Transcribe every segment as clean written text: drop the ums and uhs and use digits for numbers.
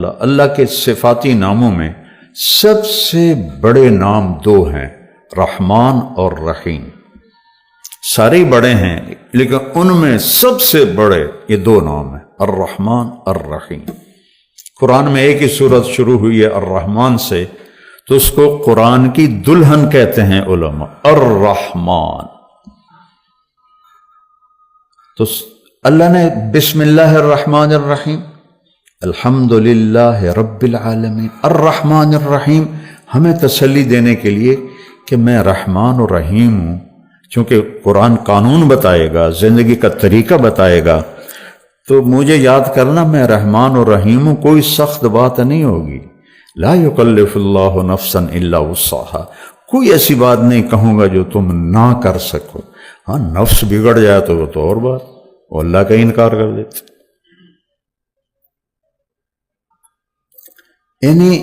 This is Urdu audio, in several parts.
اللہ کے صفاتی ناموں میں سب سے بڑے نام دو ہیں، رحمان اور رحیم۔ سارے ہی بڑے ہیں لیکن ان میں سب سے بڑے یہ دو نام ہیں، الرحمن الرحیم۔ قرآن میں ایک ہی سورت شروع ہوئی ہے الرحمن سے، تو اس کو قرآن کی دلہن کہتے ہیں علماء، الرحمن۔ تو اللہ نے بسم اللہ الرحمن الرحیم، الحمد للہ رب العالمین، الرحمن الرحیم، ہمیں تسلی دینے کے لیے کہ میں رحمان و رحیم ہوں۔ چونکہ قرآن قانون بتائے گا، زندگی کا طریقہ بتائے گا، تو مجھے یاد کرنا میں رحمان و رحیم ہوں، کوئی سخت بات نہیں ہوگی۔ لا یکلف اللہ نفسا الا وسعہا، کوئی ایسی بات نہیں کہوں گا جو تم نہ کر سکو۔ ہاں نفس بگڑ جائے تو وہ تو اور بات، وہ اللہ کا انکار کر دیتے۔ یعنی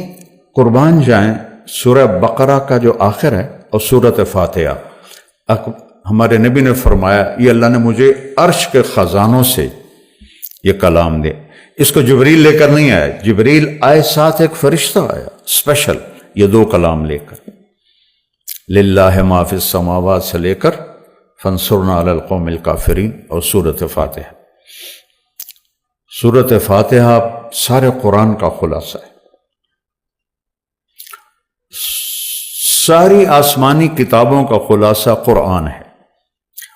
قربان جائیں سورہ بقرہ کا جو آخر ہے اور سورۃ فاتحہ، ہمارے نبی نے فرمایا یہ اللہ نے مجھے عرش کے خزانوں سے یہ کلام دے۔ اس کو جبریل لے کر نہیں آیا، جبریل آئے ساتھ ایک فرشتہ آیا اسپیشل یہ دو کلام لے کر، للہ ما فی السماوات سے لے کر فانصرنا علی القوم الکافرین اور سورۃ فاتحہ۔ سورۃ فاتحہ سارے قرآن کا خلاصہ ہے، ساری آسمانی کتابوں کا خلاصہ قرآن ہے،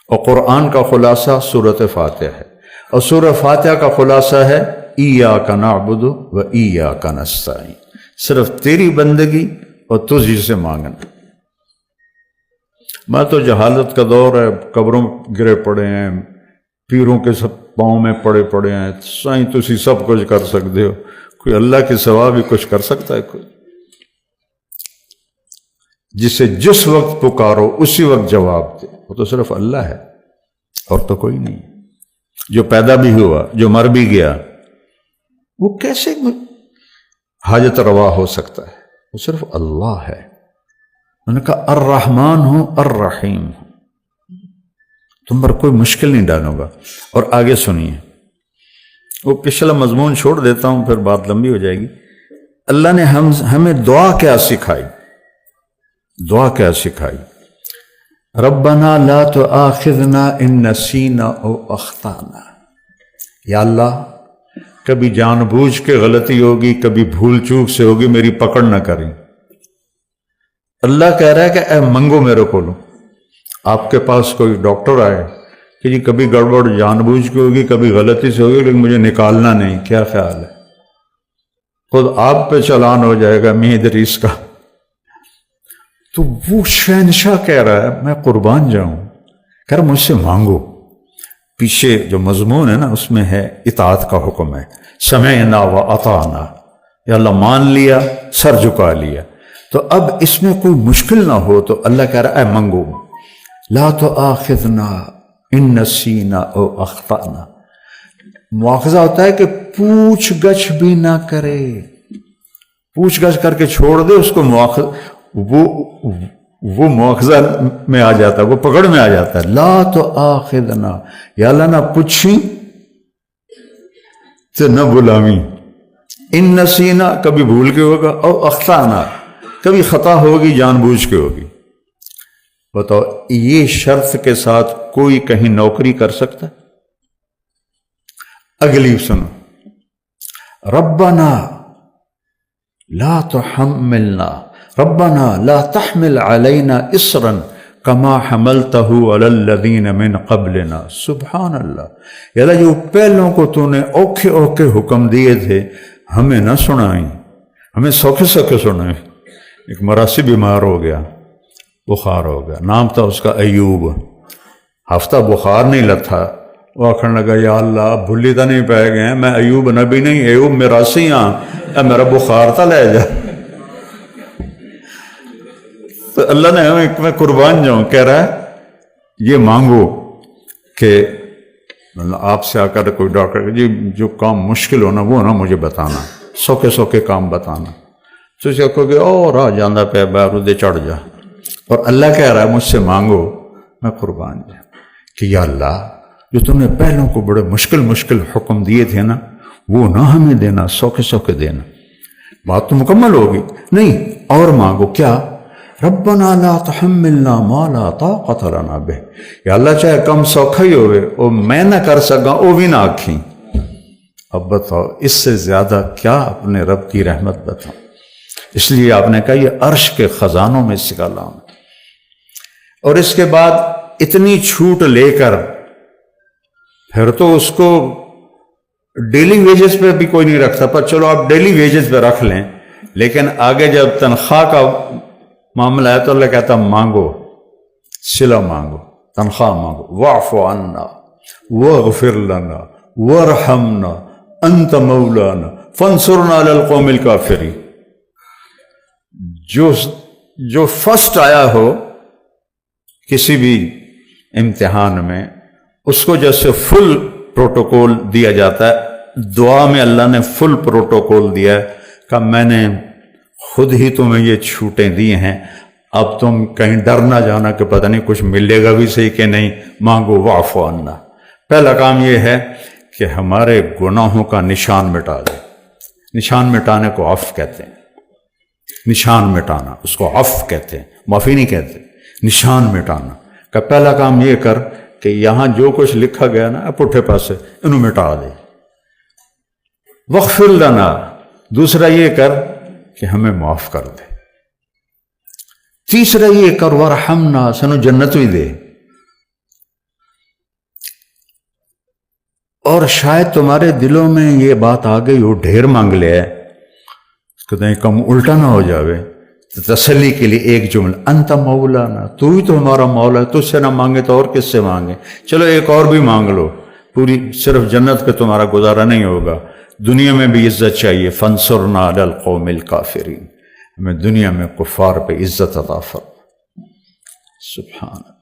اور قرآن کا خلاصہ سورۃ فاتحہ ہے، اور سورۃ فاتحہ کا خلاصہ ہے ایاک نعبد و ایاک نستعین، صرف تیری بندگی اور تجھ سے مانگنا۔ میں تو جہالت کا دور ہے، قبروں گرے پڑے ہیں، پیروں کے سب پاؤں میں پڑے ہیں، سائیں تسی سب کچھ کر سکتے ہو، کوئی اللہ کے سوا بھی کچھ کر سکتا ہے؟ کوئی جسے جس وقت پکارو اسی وقت جواب دے، وہ تو صرف اللہ ہے اور تو کوئی نہیں۔ جو پیدا بھی ہوا، جو مر بھی گیا، وہ کیسے حاجت روا ہو سکتا ہے؟ وہ صرف اللہ ہے۔ میں نے کہا الرحمن ہوں الرحیم ہوں، تم پر کوئی مشکل نہیں ڈالوں گا۔ اور آگے سنیے، وہ پچھلا مضمون چھوڑ دیتا ہوں پھر بات لمبی ہو جائے گی۔ اللہ نے ہمیں دعا کیا سکھائی، دعا کیا سکھائی؟ ربنا لا تؤاخذنا ان نسینا او اخطانا، یا اللہ کبھی جان بوجھ کے غلطی ہوگی، کبھی بھول چوک سے ہوگی، میری پکڑ نہ کریں۔ اللہ کہہ رہا ہے کہ اے منگو میرے کو لو۔ آپ کے پاس کوئی ڈاکٹر آئے کہ جی کبھی گڑبڑ جان بوجھ کے ہوگی، کبھی غلطی سے ہوگی، لیکن مجھے نکالنا نہیں، کیا خیال ہے؟ خود آپ پہ چلان ہو جائے گا میاں ادریس کا۔ تو وہ شہنشاہ کہہ رہا ہے میں قربان جاؤں، کہہ رہا مجھ سے مانگو۔ پیچھے جو مضمون ہے نا اس میں ہے اطاعت کا حکم ہے، سمعنا و اطعنا، یا اللہ مان لیا، سر جھکا لیا۔ تو اب اس میں کوئی مشکل نہ ہو تو اللہ کہہ رہا ہے اے منگو، لا تؤاخذنا ان نسینا او اخطانا۔ مواخذہ ہوتا ہے کہ پوچھ گچھ بھی نہ کرے، پوچھ گچھ کر کے چھوڑ دے اس کو، وہ مواخذہ میں آ جاتا ہے، وہ پکڑ میں آ جاتا ہے۔ لا تؤاخذنا، یا اللہ نہ پوچھی تو نہ بلاویں، ان نسینا کبھی بھول کے ہوگا، او اخطانا کبھی خطا ہوگی، جان بوجھ کے ہوگی۔ بتاؤ یہ شرط کے ساتھ کوئی کہیں نوکری کر سکتا؟ اگلی سنو، ربنا لا تحملنا، ربنا لا تحمل علینا اصرا کما حملته علی الذین من قبلنا۔ سبحان اللہ، یا اللہ جو پہلوں کو تو نے اوکھے اوکھے حکم دیے تھے ہمیں نہ سنائیں، ہمیں سوکھے سوکھے سنائیں۔ ایک مراسی بیمار ہو گیا، بخار ہو گیا، نام تھا اس کا ایوب، ہفتہ بخار نہیں لتھا، وہ آخر لگا یا اللہ بھلی تو نہیں پائے گئے، میں ایوب نبی نہیں، ایوب مراسی ہاں، اے میرا بخار تھا لے جا۔ تو اللہ نے ہمیں میں قربان جاؤں کہہ رہا ہے یہ مانگو کہ آپ سے آ کر کوئی ڈاکٹر جی جو کام مشکل ہونا وہ نا مجھے بتانا، سوکھے سوکھے کام بتانا، تو اسے کہو کہ اور آ جانا پہ بارودے چڑھ جا۔ اور اللہ کہہ رہا ہے مجھ سے مانگو میں قربان جاؤں کہ یا اللہ جو تم نے پہلوں کو بڑے مشکل حکم دیے تھے نا وہ نہ ہمیں دینا، سوکھے سوکھے دینا. بات تو مکمل ہوگی. نہیں، اور مانگو. کیا؟ ربنا لا تحملنا ما لا طاقت لنا به. یا اللہ چاہے کم سوکھا ہی ہوئے وہ میں نہ کر سکا وہ بھی نہ آکھیں. اب بتاؤ اس سے زیادہ کیا اپنے رب کی رحمت بتاؤ. اس لیے آپ نے کہا یہ عرش کے خزانوں میں سے کلام. اور اس کے بعد اتنی چھوٹ لے کر پھر تو اس کو ڈیلی ویجز پہ بھی کوئی نہیں رکھتا، پر چلو آپ ڈیلی ویجز پہ رکھ لیں، لیکن آگے جب تنخواہ کا معاملہ ہے تو اللہ کہتا مانگو، صلہ مانگو، تنخواہ مانگو. واعف عنا واغفر لنا وارحمنا انت مولانا فانصرنا علی القوم الکافرین. جو فرسٹ آیا ہو کسی بھی امتحان میں، اس کو جیسے فل پروٹوکول دیا جاتا ہے، دعا میں اللہ نے فل پروٹوکول دیا ہے کہ میں نے خود ہی تمہیں یہ چھوٹیں دی ہیں، اب تم کہیں ڈر نہ جانا کہ پتہ نہیں کچھ ملے گا بھی صحیح کہ نہیں. مانگو واعف عنا. پہلا کام یہ ہے کہ ہمارے گناہوں کا نشان مٹا دے. نشان مٹانے کو عفو کہتے ہیں. نشان مٹانا اس کو عفو کہتے ہیں، معافی نہیں کہتے. نشان مٹانا کا پہلا کام یہ کر کہ یہاں جو کچھ لکھا گیا نا پٹھے پاسے انہوں مٹا دے. واغفر لنا دوسرا یہ کر کہ ہمیں معاف کر دے. تیسرا یہ کر وارحمنا سنو جنت بھی دے. اور شاید تمہارے دلوں میں یہ بات آ گئی ہو ڈھیر مانگ لے ہے، کہیں کم الٹا نہ ہو جاوے، تو تسلی کے لیے ایک جملہ انت مولانا، تو ہی تو ہمارا مولا ہے، تجھ سے نہ مانگے تو اور کس سے مانگے. چلو ایک اور بھی مانگ لو، پوری صرف جنت پہ تمہارا گزارا نہیں ہوگا، دنیا میں بھی عزت چاہیے. فانصرنا علی القوم الکافرین. ہمیں دنیا میں کفار پہ عزت عطا فرما. سبحان اللہ.